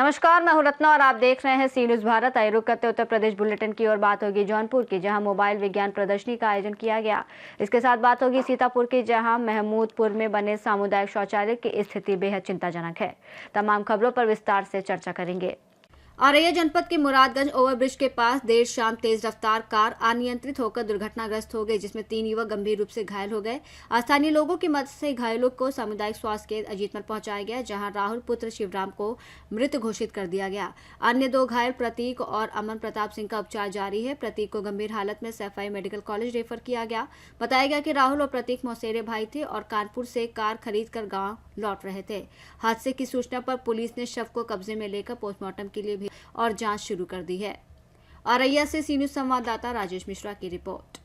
नमस्कार, मैं हूं रत्ना और आप देख रहे हैं सी न्यूज भारत। आइए रुक करते उत्तर प्रदेश बुलेटिन की ओर। बात होगी जौनपुर की, जहां मोबाइल विज्ञान प्रदर्शनी का आयोजन किया गया। इसके साथ बात होगी सीतापुर की, जहां महमूदपुर में बने सामुदायिक शौचालय की स्थिति बेहद चिंताजनक है। तमाम खबरों पर विस्तार से चर्चा करेंगे। औरैया जनपद के मुरादगंज ओवरब्रिज के पास देर शाम तेज रफ्तार कार अनियंत्रित होकर दुर्घटनाग्रस्त हो गई, जिसमें 3 युवक गंभीर रूप से घायल हो गए। स्थानीय लोगों की मदद से घायलों को सामुदायिक स्वास्थ्य केंद्र अजीतमल पहुंचाया गया, जहां राहुल पुत्र शिवराम को मृत घोषित कर दिया गया। अन्य 2 घायल प्रतीक और अमन प्रताप सिंह का उपचार जारी है। प्रतीक को गंभीर हालत में सैफई मेडिकल कॉलेज रेफर किया गया। बताया गया कि राहुल और प्रतीक मौसेरे भाई थे और कानपुर से कार खरीद कर गाँव लौट रहे थे। हादसे की सूचना पर पुलिस ने शव को कब्जे में लेकर पोस्टमार्टम के लिए और जांच शुरू कर दी है। औरैया से सी न्यूज संवाददाता राजेश मिश्रा की रिपोर्ट।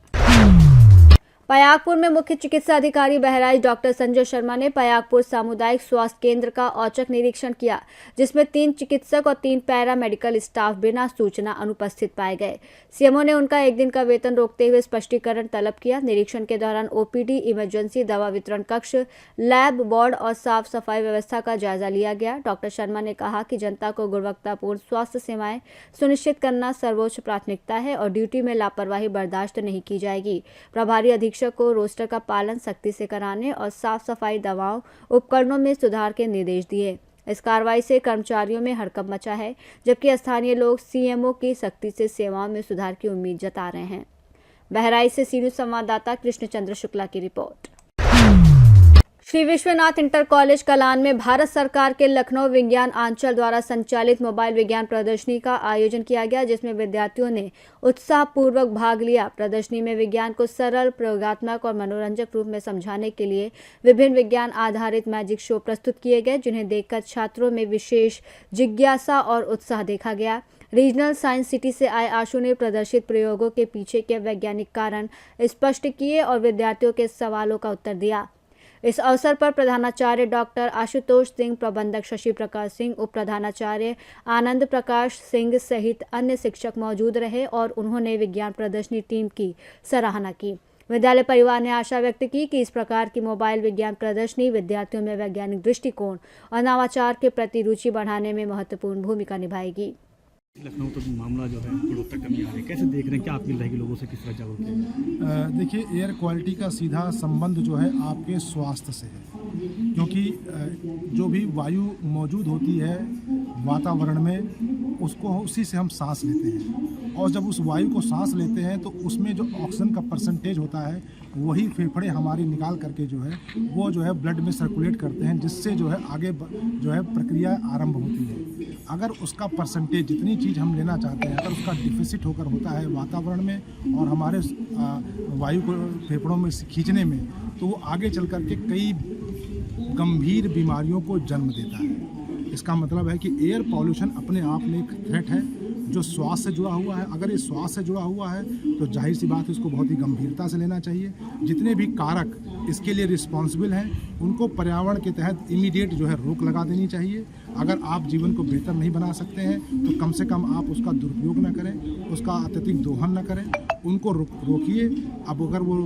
पयागपुर में मुख्य चिकित्सा अधिकारी बहराइच डॉक्टर संजय शर्मा ने पयागपुर सामुदायिक स्वास्थ्य केंद्र का औचक निरीक्षण किया, जिसमें 3 चिकित्सक और 3 पैरा मेडिकल स्टाफ बिना सूचना अनुपस्थित पाए गए। सीएमओ ने उनका 1 दिन का वेतन रोकते हुए स्पष्टीकरण तलब किया। निरीक्षण के दौरान ओपीडी, इमरजेंसी दवा वितरण कक्ष, लैब, वार्ड और साफ सफाई व्यवस्था का जायजा लिया गया। डॉक्टर शर्मा ने कहा कि जनता को गुणवत्तापूर्ण स्वास्थ्य सेवाएं सुनिश्चित करना सर्वोच्च प्राथमिकता है और ड्यूटी में लापरवाही बर्दाश्त नहीं की जाएगी। प्रभारी अधीक्षक को रोस्टर का पालन सख्ती से कराने और साफ सफाई, दवाओं, उपकरणों में सुधार के निर्देश दिए। इस कार्रवाई से कर्मचारियों में हड़कंप मचा है, जबकि स्थानीय लोग सीएमओ की सख्ती से सेवाओं में सुधार की उम्मीद जता रहे हैं। बहराइच से सी न्यूज संवाददाता कृष्णचंद्र शुक्ला की report. Shri Vishwanath inter college Kalan में भारत सरकार के लखनऊ विज्ञान आंचल द्वारा संचालित मोबाइल विज्ञान प्रदर्शनी का आयोजन किया गया, जिसमें विद्यार्थियों ने उत्साहपूर्वक भाग लिया। प्रदर्शनी में विज्ञान को सरल, प्रयोगात्मक और मनोरंजक रूप में समझाने के लिए विभिन्न विज्ञान आधारित मैजिक शो प्रस्तुत किए गए, जिन्हें देखकर छात्रों में विशेष जिज्ञासा और उत्साह देखा गया। रीजनल साइंस सिटी से आए आशु ने प्रदर्शित प्रयोगों के पीछे के वैज्ञानिक कारण स्पष्ट किए और विद्यार्थियों के सवालों का उत्तर दिया। इस अवसर पर प्रधानाचार्य डॉक्टर आशुतोष सिंह, प्रबंधक शशि प्रकाश सिंह, उप प्रधानाचार्य आनंद प्रकाश सिंह सहित अन्य शिक्षक मौजूद रहे और उन्होंने विज्ञान प्रदर्शनी टीम की सराहना की। विद्यालय परिवार ने आशा व्यक्त की कि इस प्रकार की मोबाइल विज्ञान प्रदर्शनी विद्यार्थियों में वैज्ञानिक दृष्टिकोण और नवाचार के प्रति रुचि बढ़ाने में महत्वपूर्ण भूमिका निभाएगी। लखनऊ तो मामला जो है गुणवत्ता कमी आ रही है, कैसे देख रहे हैं, क्या अपील रहेगी लोगों से, किस तरह जागरूक किया? देखिए, एयर क्वालिटी का सीधा संबंध जो है आपके स्वास्थ्य से है, क्योंकि जो भी वायु मौजूद होती है वातावरण में, उसको उसी से हम सांस लेते हैं और जब उस वायु को सांस लेते हैं तो उसमें जो ऑक्सीजन का परसेंटेज होता है वही फेफड़े हमारे निकाल करके जो है वो जो है ब्लड में सर्कुलेट करते हैं, जिससे जो है आगे जो है प्रक्रिया आरंभ होती है। अगर उसका परसेंटेज, जितनी चीज़ हम लेना चाहते हैं, अगर उसका डिफिसिट होकर होता है वातावरण में और हमारे वायु को फेफड़ों में खींचने में, तो वो आगे चल कर के कई गंभीर बीमारियों को जन्म देता है। इसका मतलब है कि एयर पॉल्यूशन अपने आप में एक थ्रेट है जो श्वास से जुड़ा हुआ है। अगर ये श्वास से जुड़ा हुआ है तो जाहिर सी बात है इसको बहुत ही गंभीरता से लेना चाहिए। जितने भी कारक इसके लिए रिस्पॉन्सिबल हैं उनको पर्यावरण के तहत इमीडिएट जो है रोक लगा देनी चाहिए। अगर आप जीवन को बेहतर नहीं बना सकते हैं तो कम से कम आप उसका दुरुपयोग न करें, उसका अत्यधिक दोहन न करें, उनको रोकिए। अब अगर वो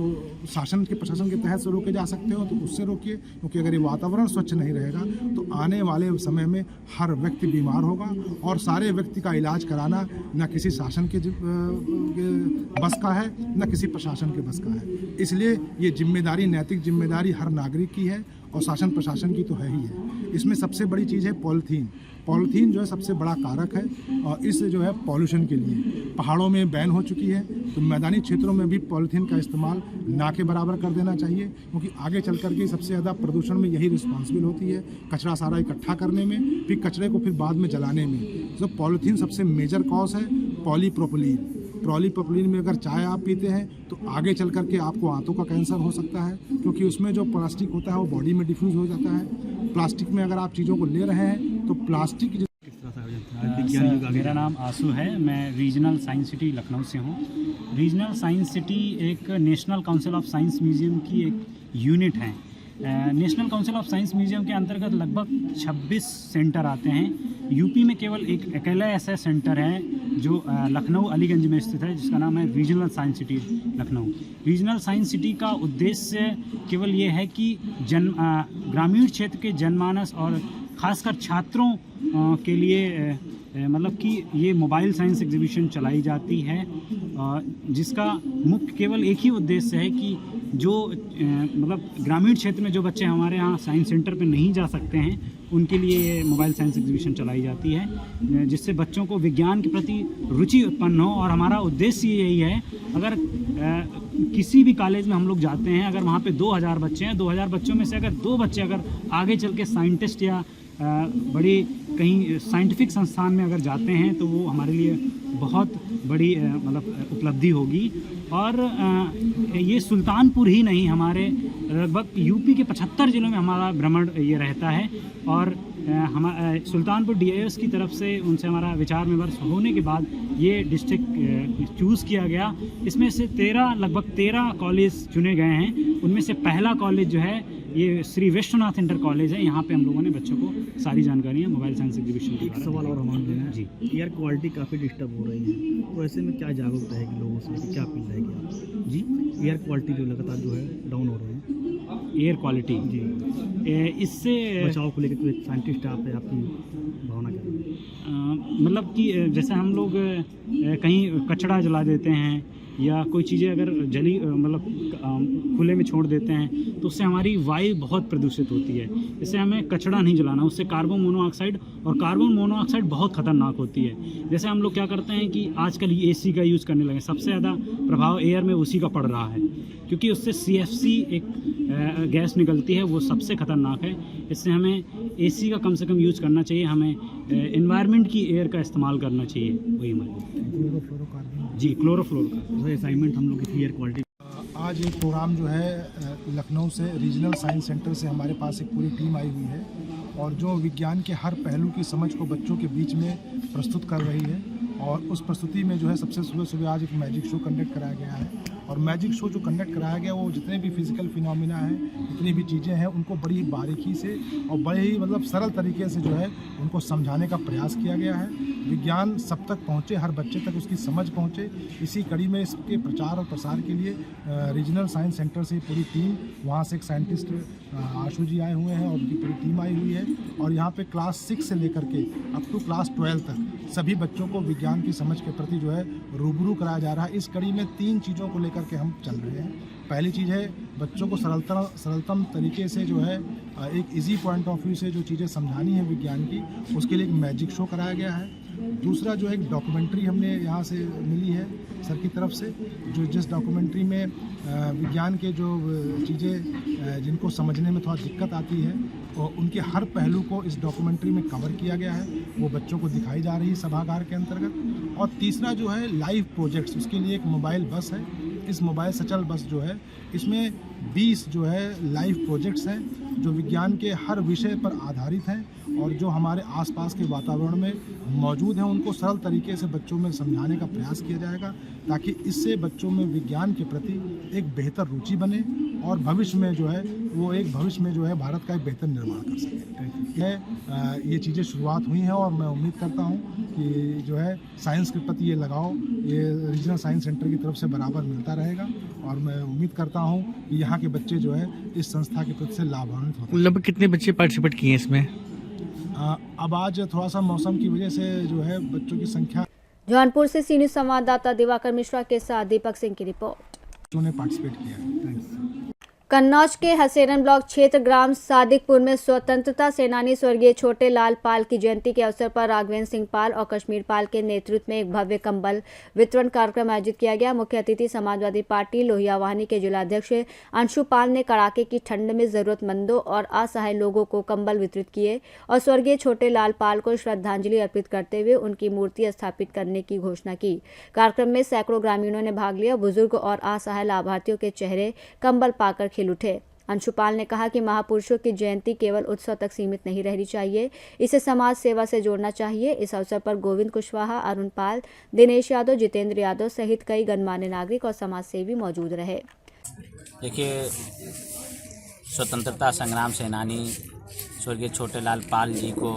शासन के, प्रशासन के तहत से रोके जा सकते हो तो उससे रोकिए, क्योंकि अगर ये वातावरण स्वच्छ नहीं रहेगा तो आने वाले समय में हर व्यक्ति बीमार होगा और सारे व्यक्ति का इलाज कराना न किसी शासन के बस का है न किसी प्रशासन के बस का है। इसलिए ये जिम्मेदारी, नैतिक जिम्मेदारी हर नागरिक की है और शासन प्रशासन की तो है ही है। इसमें सबसे बड़ी चीज़ है पॉलीथीन। पॉलीथीन जो है सबसे बड़ा कारक है और इस जो है पॉल्यूशन के लिए पहाड़ों में बैन हो चुकी है, तो मैदानी क्षेत्रों में भी पॉलीथीन का इस्तेमाल ना के बराबर कर देना चाहिए, क्योंकि आगे चल कर के सबसे ज़्यादा प्रदूषण में यही रिस्पॉन्सिबल होती है, कचरा सारा इकट्ठा करने में, फिर कचरे को फिर बाद में जलाने में। तो पॉलीथीन सबसे मेजर कॉज है। पॉलीप्रोपिलीन में अगर चाय आप पीते हैं तो आगे चल कर के आपको आंतों का कैंसर हो सकता है, क्योंकि उसमें जो प्लास्टिक होता है वो बॉडी में डिफ्यूज़ हो जाता है। प्लास्टिक में अगर आप चीज़ों को ले रहे हैं तो प्लास्टिक मेरा नाम आशु है, मैं रीजनल साइंस सिटी लखनऊ से हूँ। रीजनल साइंस सिटी एक national council of science museum की एक यूनिट है। National council of science museum के अंतर्गत लगभग 26 सेंटर आते हैं। यूपी में केवल एक अकेला ऐसा सेंटर है जो लखनऊ अलीगंज में स्थित है, जिसका नाम है regional science city Lucknow. Regional science city का उद्देश्य केवल ये है कि ग्रामीण क्षेत्र के जनमानस और खासकर छात्रों के लिए मतलब कि ये मोबाइल साइंस एग्जीबिशन चलाई जाती है, जिसका मुख्य केवल एक ही उद्देश्य है कि जो मतलब ग्रामीण क्षेत्र में जो बच्चे हमारे यहाँ साइंस सेंटर पे नहीं जा सकते हैं उनके लिए ये मोबाइल साइंस एग्जीबिशन चलाई जाती है, जिससे बच्चों को विज्ञान के प्रति रुचि उत्पन्न हो। और हमारा उद्देश्य यही है, अगर किसी भी कॉलेज में हम लोग जाते हैं, अगर वहाँ पे 2000 बच्चे हैं, 2000 बच्चों में से अगर 2 बच्चे अगर आगे चल के साइंटिस्ट या बड़ी कहीं साइंटिफिक संस्थान में अगर जाते हैं तो वो हमारे लिए बहुत बड़ी मतलब उपलब्धि होगी। और ये सुल्तानपुर ही नहीं, हमारे लगभग यूपी के 75 जिलों में हमारा भ्रमण ये रहता है। और सुल्तानपुर DIOS की तरफ से उनसे हमारा विचार विमर्श होने के बाद ये डिस्ट्रिक्ट चूज़ किया गया। इसमें से लगभग 13 कॉलेज चुने गए हैं। उनमें से पहला कॉलेज जो है ये श्री विश्वनाथ इंटर कॉलेज है। यहाँ पे हम लोगों ने बच्चों को सारी जानकारियाँ मोबाइल साइंस एग्जीबिशन की। एक सवाल और हमारे हैं जी, एयर क्वालिटी काफ़ी डिस्टर्ब हो रही है, तो ऐसे में क्या जागरूक रहेगी लोगों से, क्या अपील रहेगी आप? जी, एयर क्वालिटी जो लगातार जो है डाउन हो रही है, एयर क्वालिटी जी, इससे बचाव को लेकर तो एक साइंटिस्ट आप है, आपकी भावना क्या है? मतलब कि जैसे हम लोग कहीं कचरा जला देते हैं या कोई चीज़ें अगर जली मतलब खुले में छोड़ देते हैं तो उससे हमारी वायु बहुत प्रदूषित होती है। इससे हमें कचरा नहीं जलाना, उससे कार्बन मोनोऑक्साइड, और कार्बन मोनोऑक्साइड बहुत ख़तरनाक होती है। जैसे हम लोग क्या करते हैं कि आजकल AC का यूज़ करने लगे, सबसे ज़्यादा प्रभाव एयर में उसी का पड़ रहा है, क्योंकि उससे CFC एक गैस निकलती है, वो सबसे ख़तरनाक है। इससे हमें AC का कम से कम यूज़ करना चाहिए, हमें एनवायरनमेंट की एयर का इस्तेमाल करना चाहिए। वही हमारी जी, क्लोरोफ्लोरोकार्बन असाइनमेंट हम लोग की एयर क्वालिटी। आज एक प्रोग्राम जो है लखनऊ से रीजनल साइंस सेंटर से हमारे पास एक पूरी टीम आई हुई है और जो विज्ञान के हर पहलू की समझ को बच्चों के बीच में प्रस्तुत कर रही है। और उस प्रस्तुति में जो है सबसे सुबह आज एक मैजिक शो कंडक्ट कराया गया है। और मैजिक शो जो कंडक्ट कराया गया वो जितने भी फिजिकल फिनोमिना हैं, जितनी भी चीज़ें हैं, उनको बड़ी बारीकी से और बड़े ही मतलब सरल तरीके से जो है उनको समझाने का प्रयास किया गया है। विज्ञान सब तक पहुँचे, हर बच्चे तक उसकी समझ पहुँचे, इसी कड़ी में इसके प्रचार और प्रसार के लिए रीजनल साइंस सेंटर से पूरी टीम, वहाँ से एक साइंटिस्ट आशु जी आए हुए हैं और उनकी पूरी टीम आई हुई है। और यहाँ पे क्लास 6 से लेकर के अप टू क्लास 12 तक सभी बच्चों को विज्ञान की समझ के प्रति जो है रूबरू कराया जा रहा है। इस कड़ी में 3 चीज़ों को लेकर के हम चल रहे हैं। पहली चीज़ है बच्चों को सरलतम तरीके से जो है एक इजी पॉइंट ऑफ व्यू से जो चीज़ें समझानी है विज्ञान की, उसके लिए एक मैजिक शो कराया गया है। दूसरा जो है एक डॉक्यूमेंट्री हमने यहाँ से मिली है सर की तरफ से, जो जिस डॉक्यूमेंट्री में विज्ञान के जो चीज़ें जिनको समझने में थोड़ा दिक्कत आती है और उनके हर पहलू को इस डॉक्यूमेंट्री में कवर किया गया है, वो बच्चों को दिखाई जा रही है सभागार के अंतर्गत। और तीसरा जो है लाइव प्रोजेक्ट्स, उसके लिए एक मोबाइल बस है। इस मोबाइल सचल बस जो है इसमें 20 जो है लाइव प्रोजेक्ट्स हैं जो विज्ञान के हर विषय पर आधारित हैं और जो हमारे आसपास के वातावरण में मौजूद हैं उनको सरल तरीके से बच्चों में समझाने का प्रयास किया जाएगा, ताकि इससे बच्चों में विज्ञान के प्रति एक बेहतर रुचि बने और भविष्य में जो है वो एक भविष्य में जो है भारत का एक बेहतर निर्माण कर सके। ये चीज़ें शुरुआत हुई हैं और मैं उम्मीद करता हूँ कि जो है साइंस के प्रति ये लगाव ये रीजनल साइंस सेंटर की तरफ से बराबर मिलता रहेगा और मैं उम्मीद करता हूँ कि यहाँ के बच्चे जो है इस संस्था के प्रति से लाभान्वित होते हैं। लगभग कितने बच्चे पार्टिसिपेट किए इसमें? अब आज थोड़ा सा मौसम की वजह से जो है बच्चों की संख्या। जौनपुर से सी न्यूज़ संवाददाता दिवाकर मिश्रा के साथ दीपक सिंह की रिपोर्ट। बच्चों ने पार्टिसिपेट किया है। कन्नौज के हसेरन ब्लॉक क्षेत्र ग्राम सादिकपुर में स्वतंत्रता सेनानी स्वर्गीय छोटे लाल पाल की जयंती के अवसर पर राघवेंद्र सिंह पाल और कश्मीर पाल के नेतृत्व में एक भव्य कंबल वितरण कार्यक्रम आयोजित किया गया। मुख्य अतिथि समाजवादी पार्टी लोहियावाहिनी के जिलाध्यक्ष अंशु पाल ने कड़ाके की ठंड में जरूरतमंदों और असहाय लोगों को कंबल वितरित किए और स्वर्गीय छोटे लाल पाल को श्रद्धांजलि अर्पित करते हुए उनकी मूर्ति स्थापित करने की घोषणा की। कार्यक्रम में सैकड़ों ग्रामीणों ने भाग लिया। बुजुर्ग और असहाय लाभार्थियों के चेहरे कंबल पाकर खिल उठे। अंशुपाल ने कहा कि महापुरुषों की जयंती केवल उत्सव तक सीमित नहीं रहनी चाहिए, इसे समाज सेवा से जोड़ना चाहिए। इस अवसर पर गोविंद कुशवाहा, अरुण पाल, दिनेश यादव, जितेंद्र यादव सहित कई गणमान्य नागरिक और समाज सेवी मौजूद रहे। देखिए, स्वतंत्रता संग्राम सेनानी स्वर्गीय छोटे लाल पाल जी को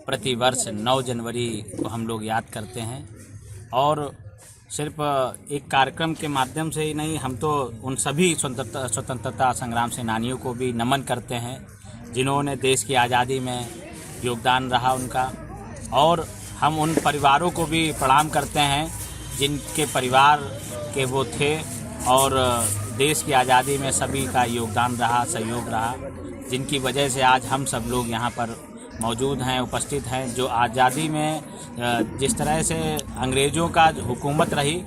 प्रतिवर्ष 9 जनवरी को हम लोग याद करते हैं और सिर्फ एक कार्यक्रम के माध्यम से ही नहीं, हम तो उन सभी स्वतंत्रता संग्राम सेनानियों को भी नमन करते हैं जिन्होंने देश की आज़ादी में योगदान रहा उनका। और हम उन परिवारों को भी प्रणाम करते हैं जिनके परिवार के वो थे और देश की आज़ादी में सभी का योगदान रहा, सहयोग रहा, जिनकी वजह से आज हम सब लोग यहाँ पर मौजूद हैं, उपस्थित हैं। जो आज़ादी में जिस तरह से अंग्रेज़ों का हुकूमत रही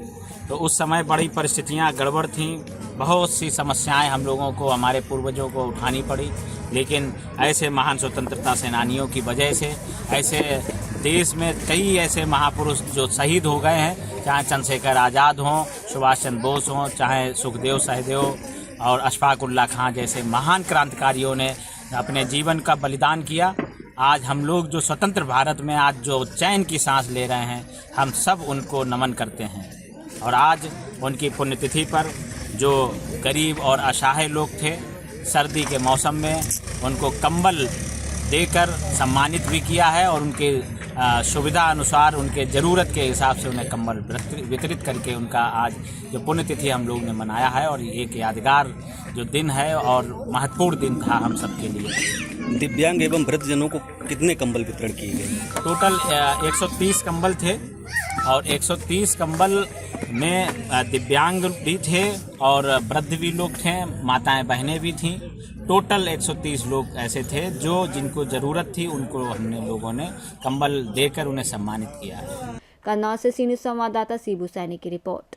तो उस समय बड़ी परिस्थितियाँ गड़बड़ थीं, बहुत सी समस्याएं हम लोगों को, हमारे पूर्वजों को उठानी पड़ी, लेकिन ऐसे महान स्वतंत्रता सेनानियों की वजह से ऐसे देश में कई ऐसे महापुरुष जो शहीद हो गए हैं, चाहे चंद्रशेखर आज़ाद हों, सुभाष चंद्र बोस हों, चाहे सुखदेव सहदेव और अशफाक उल्लाह खां जैसे महान क्रांतिकारियों ने अपने जीवन का बलिदान किया। आज हम लोग जो स्वतंत्र भारत में आज जो चैन की सांस ले रहे हैं, हम सब उनको नमन करते हैं। और आज उनकी पुण्यतिथि पर जो गरीब और असहाय लोग थे, सर्दी के मौसम में उनको कंबल देकर सम्मानित भी किया है और उनके सुविधा अनुसार उनके ज़रूरत के हिसाब से उन्हें कंबल वितरित करके उनका आज जो पुण्यतिथि हम लोग ने मनाया है और एक यादगार जो दिन है और महत्वपूर्ण दिन था हम सब के लिए। दिव्यांग एवं वृद्धजनों को कितने कंबल वितरण किए गए? टोटल 130 कंबल थे और 130 कंबल में दिव्यांग भी थे और वृद्ध भी लोग थे, माताएं बहनें भी थीं। टोटल 130 लोग ऐसे थे जो जिनको ज़रूरत थी, उनको हमने लोगों ने कंबल देकर उन्हें सम्मानित किया है। कन्नौज से सी न्यूज़ संवाददाता सीबू सैनी की रिपोर्ट।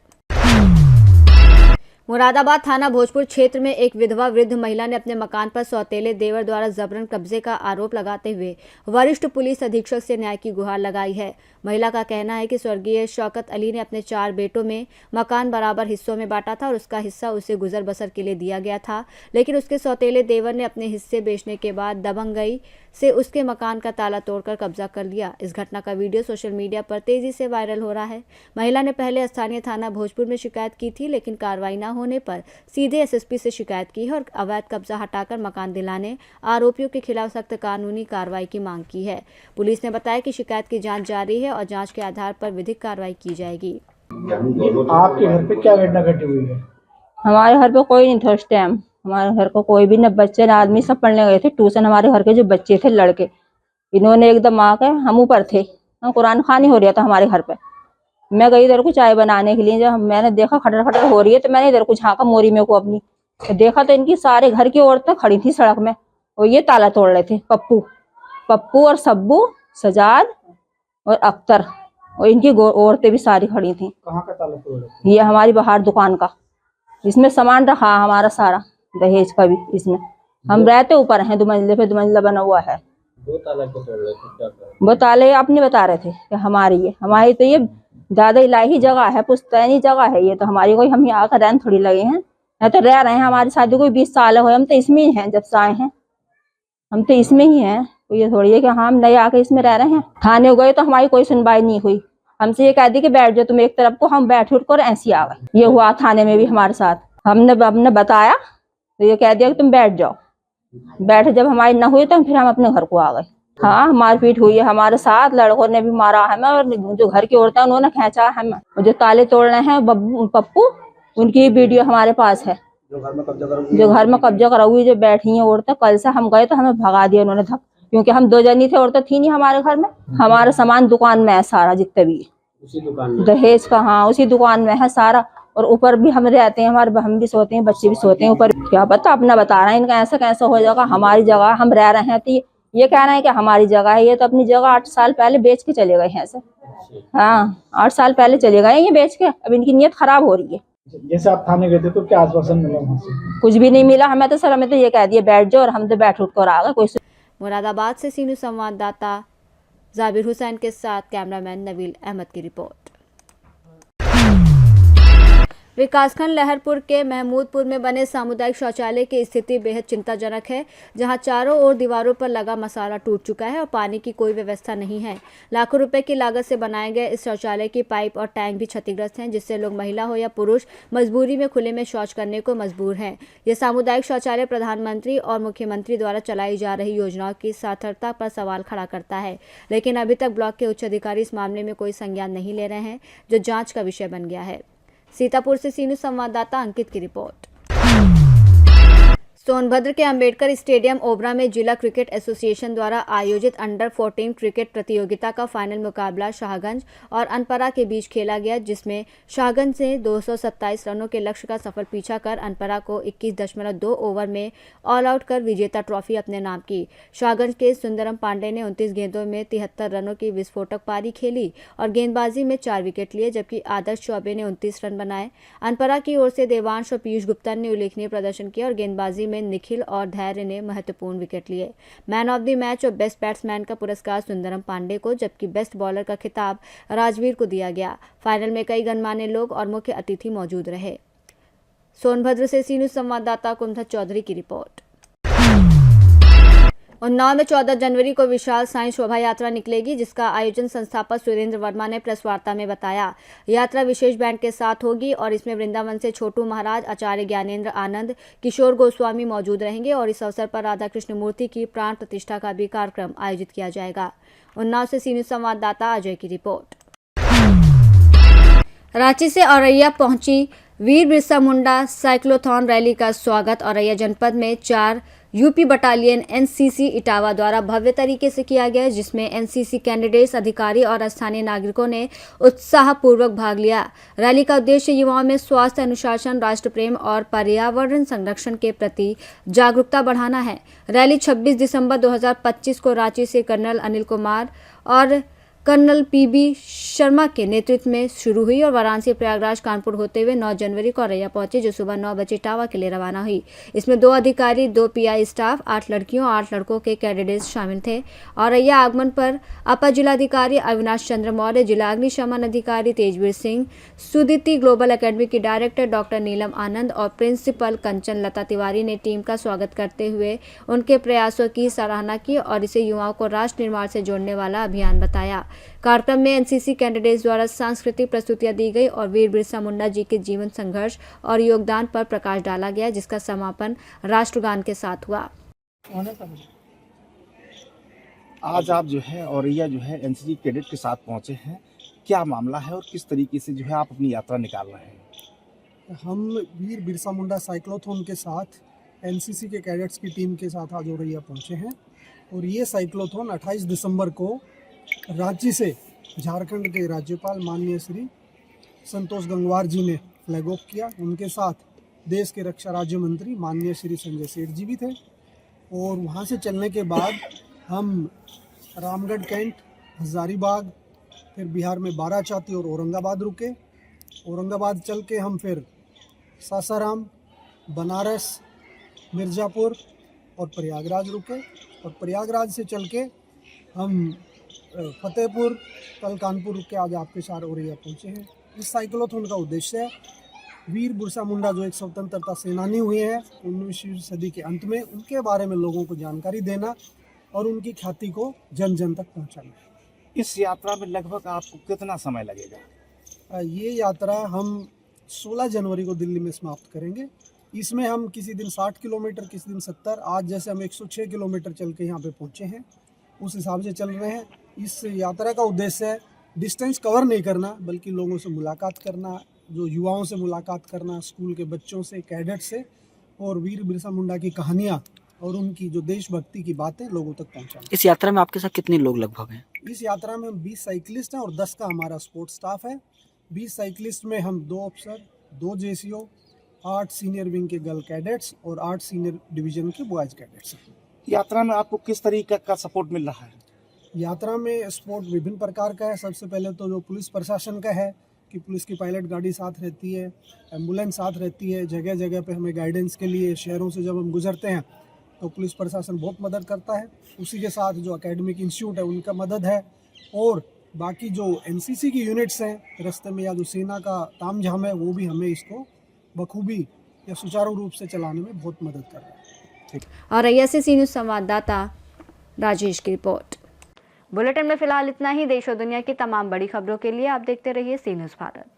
मुरादाबाद थाना भोजपुर क्षेत्र में एक विधवा वृद्ध महिला ने अपने मकान पर सौतेले देवर द्वारा जबरन कब्जे का आरोप लगाते हुए वरिष्ठ पुलिस अधीक्षक से न्याय की गुहार लगाई है। महिला का कहना है कि स्वर्गीय शौकत अली ने अपने 4 बेटों में मकान बराबर हिस्सों में बांटा था और उसका हिस्सा उसे गुजर बसर के लिए दिया गया था, लेकिन उसके सौतेले देवर ने अपने हिस्से बेचने के बाद दबंगई से उसके मकान का ताला तोड़कर कब्जा कर लिया। इस घटना का वीडियो सोशल मीडिया पर तेजी से वायरल हो रहा है। महिला ने पहले स्थानीय थाना भोजपुर में शिकायत की थी, लेकिन कार्रवाई न होने पर सीधे एसएसपी से शिकायत की है और अवैध कब्जा हटाकर मकान दिलाने आरोपियों के खिलाफ सख्त कानूनी कार्रवाई की मांग की है। पुलिस ने बताया कि शिकायत की जांच जारी है और जांच के आधार पर विधिक कार्रवाई की जाएगी। आपके घर पे क्या घटना घटी हुई है? हमारे घर पे कोई नहीं था उस टाइम। हमारे घर को कोई भी न बच्चे न आदमी, सब पढ़ने गए थे ट्यूशन। हमारे घर के जो बच्चे थे लड़के, इन्होंने एकदम आके, हम ऊपर थे, हम कुरान खानी हो रहा था हमारे घर पे। मैं गई इधर को चाय बनाने के लिए, जब मैंने देखा खटर खटर हो रही है तो मैंने इधर को झाँका मोरी में को अपनी, तो देखा तो इनकी सारे घर की औरतें खड़ी थी सड़क में और ये ताला तोड़ रहे थे। पप्पू और सब्बू, सजाद और अख्तर और इनकी औरतें भी सारी खड़ी थी। कहाँ का ताला तोड़ रहे? ये हमारी बाहर दुकान का, इसमें सामान रखा हमारा सारा, दहेज का भी इसमें। हम रहते ऊपर हैं, 2 मंजिले पे 2 मंजिला बना हुआ है। 2 ताला को तोड़ रहे थे, क्या कर रहे? वो ताले अपने बता रहे थे कि हमारी तो ये ज्यादा इलाही जगह है, पुश्तैनी जगह है ये, तो हमारी कोई हम यहाँ का रहने थोड़ी लगे हैं, यहाँ तो रह रहे हैं। हमारी शादी कोई 20 साल हो, हम तो इसमें ही हैं, जब से आए हैं हम तो इसमें ही हैं। तो ये थोड़ी है कि हम नए आके इसमें रह रहे हैं। थाने गए तो हमारी कोई सुनवाई नहीं हुई, हमसे ये कह दी कि बैठ जाओ तुम एक तरफ को, हम बैठ उठ कर ऐसी आ गए। ये हुआ थाने में भी हमारे साथ, हमने बताया तो ये कह दिया कि तुम बैठ जाओ। बैठे जब हमारी न हुई तो फिर हम अपने घर को आ गए। हाँ, मारपीट हुई है हमारे साथ, लड़कों ने भी मारा है, और जो घर की औरतें उन्होंने खींचा है हमें। जो ताले तोड़ रहे हैं पप्पू, उनकी वीडियो हमारे पास है। जो घर में कब्जा करा हुई जो बैठी है औरतें, कल से हम गए तो हमें भगा दिया उन्होंने धक, क्योंकि हम 2 जनी थे, औरतें थी नहीं हमारे घर में। हमारा सामान दुकान में है सारा, जितने भी उसी दुकान में दहेज का, हाँ उसी दुकान में है सारा। और ऊपर भी हम रहते हैं, हमारे हम भी सोते हैं, बच्चे भी सोते हैं ऊपर। क्या पता, अपना बता रहे हैं इनका ऐसा कैसा हो जाएगा। हमारी जगह हम रह रहे हैं तो ये कह रहे हैं कि हमारी जगह है। ये तो अपनी जगह 8 साल पहले बेच के चले गए हैं ऐसे। हाँ, 8 साल पहले चले गए ये बेच के। अब इनकी नीयत खराब हो रही है। जैसे आप थाने गए थे तो क्या आश्वासन मिला वहाँ से? कुछ भी नहीं मिला हमें तो सर, हमें तो ये कह दिया बैठ जाओ, और हम तो बैठ उठ कर आ गए। कोई मुरादाबाद से सी न्यूज़ संवाददाता जाबिर हुसैन के साथ कैमरामैन नवील अहमद की रिपोर्ट। विकासखंड लहरपुर के महमूदपुर में बने सामुदायिक शौचालय की स्थिति बेहद चिंताजनक है, जहां चारों ओर दीवारों पर लगा मसाला टूट चुका है और पानी की कोई व्यवस्था नहीं है। लाखों रुपए की लागत से बनाए गए इस शौचालय की पाइप और टैंक भी क्षतिग्रस्त हैं, जिससे लोग महिला हो या पुरुष मजबूरी में खुले में शौच करने को मजबूर हैं। यह सामुदायिक शौचालय प्रधानमंत्री और मुख्यमंत्री द्वारा चलाई जा रही योजनाओं की सार्थकता पर सवाल खड़ा करता है, लेकिन अभी तक ब्लॉक के उच्च अधिकारी इस मामले में कोई संज्ञान नहीं ले रहे हैं, जो जाँच का विषय बन गया है। सीतापुर से सी न्यूज़ संवाददाता अंकित की रिपोर्ट। सोनभद्र के अंबेडकर स्टेडियम ओबरा में जिला क्रिकेट एसोसिएशन द्वारा आयोजित अंडर 14 क्रिकेट प्रतियोगिता का फाइनल मुकाबला शाहगंज और अनपरा के बीच खेला गया, जिसमें शाहगंज ने 227 रनों के लक्ष्य का सफल पीछा कर अनपरा को 21.2 ओवर में ऑल आउट कर विजेता ट्रॉफी अपने नाम की। शाहगंज के सुंदरम पांडे ने 29 गेंदों में 73 रनों की विस्फोटक पारी खेली और गेंदबाजी में 4 विकेट लिए, जबकि आदर्श चौबे ने 29 रन बनाए। अनपरा की ओर से देवांश और पीयूष गुप्ता ने उल्लेखनीय प्रदर्शन किया और गेंदबाजी में निखिल और धैर्य ने महत्वपूर्ण विकेट लिए। मैन ऑफ द मैच और बेस्ट बैट्समैन का पुरस्कार सुंदरम पांडे को, जबकि बेस्ट बॉलर का खिताब राजवीर को दिया गया। फाइनल में कई गणमान्य लोग और मुख्य अतिथि मौजूद रहे। सोनभद्र से सी न्यूज़ संवाददाता कुंदन चौधरी की रिपोर्ट। उन्नाव में 14 जनवरी को विशाल साई शोभा यात्रा निकलेगी, जिसका आयोजन संस्थापक सुरेंद्र वर्मा ने प्रेस वार्ता में बताया। यात्रा विशेष बैंड के साथ होगी और इसमें वृंदावन से छोटू महाराज, आचार्य ज्ञानेंद्र आनंद, किशोर गोस्वामी मौजूद रहेंगे और इस अवसर पर राधा कृष्ण मूर्ति की प्राण प्रतिष्ठा का भी कार्यक्रम आयोजित किया जाएगा। उन्नाव से सी न्यूज़ संवाददाता अजय की रिपोर्ट। रांची से औरैया पहुंची वीर बिरसा मुंडा साइक्लोथॉन रैली का स्वागत औरैया जनपद में 4 यूपी बटालियन एनसीसी इटावा द्वारा भव्य तरीके से किया गया, जिसमें एनसीसी कैंडिडेट्स, अधिकारी और स्थानीय नागरिकों ने उत्साहपूर्वक भाग लिया। रैली का उद्देश्य युवाओं में स्वास्थ्य, अनुशासन, राष्ट्र प्रेम और पर्यावरण संरक्षण के प्रति जागरूकता बढ़ाना है। रैली 26 दिसंबर 2025 को रांची से कर्नल अनिल कुमार और कर्नल पीबी शर्मा के नेतृत्व में शुरू हुई और वाराणसी, प्रयागराज, कानपुर होते हुए 9 जनवरी को औरैया पहुंचे, जो सुबह 9 बजे इटावा के लिए रवाना हुई। इसमें 2 अधिकारी, 2 पीआई स्टाफ, 8 लड़कियों और 8 लड़कों के कैडेट्स शामिल थे। औरैया आगमन पर अपर जिलाधिकारी अविनाश चंद्र मौर्य, जिला अग्निशमन अधिकारी तेजवीर सिंह, सुदिति ग्लोबल एकेडमी की डायरेक्टर डॉक्टर नीलम आनंद और प्रिंसिपल कंचन लता तिवारी ने टीम का स्वागत करते हुए उनके प्रयासों की सराहना की और इसे युवाओं को राष्ट्र निर्माण से जोड़ने वाला अभियान बताया। कार्यक्रम में एनसीसी कैंडिडेट्स द्वारा सांस्कृतिक प्रस्तुतियां दी गई और वीर बिरसा मुंडा जी के जीवन, संघर्ष और योगदान पर प्रकाश डाला गया, जिसका समापन राष्ट्रगान के साथ हुआ। आज आप जो है औरैया जो है एनसीसी कैडेट के साथ पहुंचे हैं, क्या मामला है और किस तरीके से जो है आप अपनी यात्रा निकाल रहे हैं? हम वीर बिरसा मुंडा साइक्लोथॉन के साथ एनसीसी के कैडेट्स की टीम के साथ आज औरैया पहुंचे हैं और ये साइक्लोथॉन 28 दिसंबर को रांची से झारखंड के राज्यपाल माननीय श्री संतोष गंगवार जी ने फ्लैग ऑफ किया। उनके साथ देश के रक्षा राज्य मंत्री माननीय श्री संजय सेठ जी भी थे और वहाँ से चलने के बाद हम रामगढ़ कैंट, हजारीबाग, फिर बिहार में बाराचाती और औरंगाबाद रुके। औरंगाबाद चल के हम फिर सासाराम, बनारस, मिर्ज़ापुर और प्रयागराज रुके और प्रयागराज से चल के हम फतेहपुर, कल कानपुर रुक के आज आपके साथ औरैया पहुँचे हैं। इस साइक्लोथॉन का उद्देश्य है वीर बिरसा मुंडा जो एक स्वतंत्रता सेनानी हुए हैं 19वीं सदी के अंत में, उनके बारे में लोगों को जानकारी देना और उनकी ख्याति को जन जन तक पहुँचाना। इस यात्रा में लगभग आपको कितना समय लगेगा? ये यात्रा हम 16 जनवरी को दिल्ली में समाप्त करेंगे। इसमें हम किसी दिन 60 किलोमीटर, किसी दिन 70, आज जैसे हम 106 किलोमीटर चल के यहाँ पे पहुँचे हैं, उस हिसाब से चल रहे हैं। इस यात्रा का उद्देश्य है डिस्टेंस कवर नहीं करना, बल्कि लोगों से मुलाकात करना, जो युवाओं से मुलाकात करना, स्कूल के बच्चों से, कैडेट से, और वीर बिरसा मुंडा की कहानियाँ और उनकी जो देशभक्ति की बातें लोगों तक पहुँचाना। इस यात्रा में आपके साथ कितने लोग लगभग हैं? इस यात्रा में हम 20 साइकिलिस्ट हैं और 10 का हमारा सपोर्ट स्टाफ है। 20 साइकिलिस्ट में हम 2 अफसर, 2 जेसीओ, 8 सीनियर विंग के गर्ल कैडेट्स और 8 सीनियर डिवीजन के बॉयज़ कैडेट्स हैं। यात्रा में आपको किस तरीके का सपोर्ट मिल रहा है? यात्रा में सपोर्ट विभिन्न प्रकार का है। सबसे पहले तो जो पुलिस प्रशासन का है कि पुलिस की पायलट गाड़ी साथ रहती है, एम्बुलेंस साथ रहती है, जगह जगह पे हमें गाइडेंस के लिए शहरों से जब हम गुजरते हैं तो पुलिस प्रशासन बहुत मदद करता है। उसी के साथ जो एकेडमिक इंस्टीट्यूट है उनका मदद है और बाकी जो एनसीसी की यूनिट्स हैं रास्ते में या जो सेना का तामझाम है वो भी हमें इसको बखूबी या सुचारू रूप से चलाने में बहुत मदद कर रहा है। औरैया से सी न्यूज़ संवाददाता राजेश की रिपोर्ट। बुलेटिन में फिलहाल इतना ही। देश और दुनिया की तमाम बड़ी खबरों के लिए आप देखते रहिए सी न्यूज़ भारत।